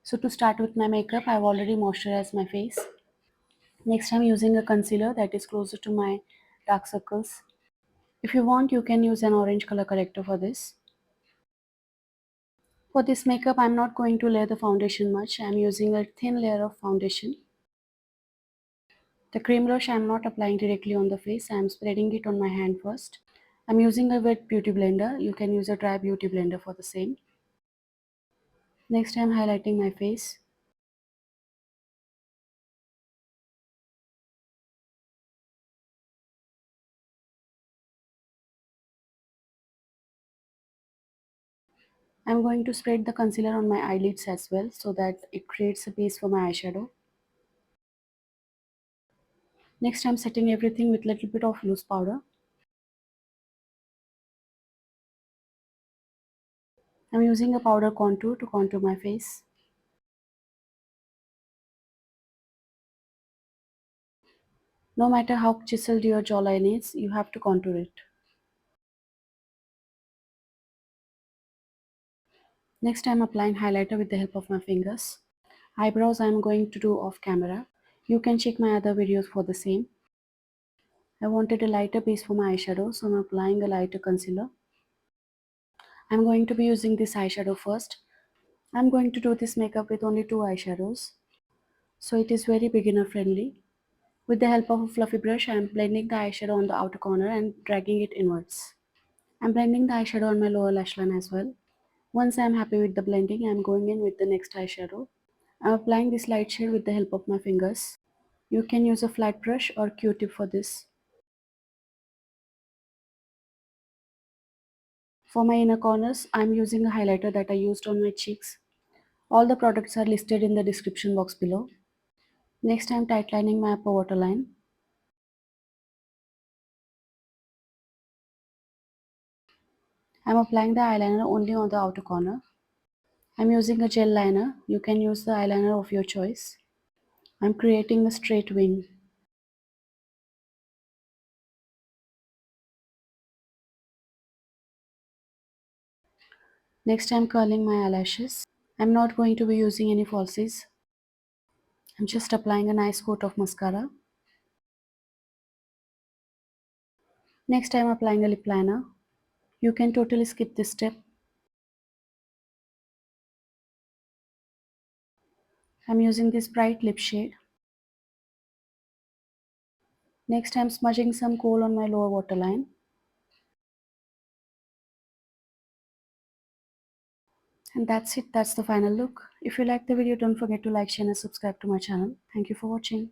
So to start with my makeup, I've already moisturized my face. Next, I'm using a concealer that is closer to my dark circles. If you want, you can use an orange color corrector for this. For this makeup, I'm not going to layer the foundation much. I'm using a thin layer of foundation. The cream brush I'm not applying directly on the face. I'm spreading it on my hand first. I'm using a wet beauty blender. You can use a dry beauty blender for the same. Next, I'm highlighting my face. I'm going to spread the concealer on my eyelids as well so that it creates a base for my eyeshadow. Next, I'm setting everything with a little bit of loose powder. I'm using a powder contour to contour my face. No matter how chiseled your jawline is, you have to contour it. Next, I'm applying highlighter with the help of my fingers. Eyebrows I'm going to do off camera. You can check my other videos for the same. I wanted a lighter base for my eyeshadow, so I'm applying a lighter concealer. I'm going to be using this eyeshadow first. I'm going to do this makeup with only two eyeshadows, so it is very beginner friendly. With the help of a fluffy brush, I am blending the eyeshadow on the outer corner and dragging it inwards. I'm blending the eyeshadow on my lower lash line as well. Once I am happy with the blending, I am going in with the next eyeshadow. I am applying this light shade with the help of my fingers. You can use a flat brush or Q-tip for this. For my inner corners, I am using a highlighter that I used on my cheeks. All the products are listed in the description box below. Next, I am tightlining my upper waterline. I am applying the eyeliner only on the outer corner. I am using a gel liner. You can use the eyeliner of your choice. I am creating a straight wing. Next, I am curling my eyelashes. I am not going to be using any falsies. I'm just applying a nice coat of mascara. Next, I am applying a lip liner. You can totally skip this step. I'm using this bright lip shade. Next, I'm smudging some kohl on my lower waterline. And that's it, that's the final look. If you like the video, don't forget to like, share and subscribe to my channel. Thank you for watching.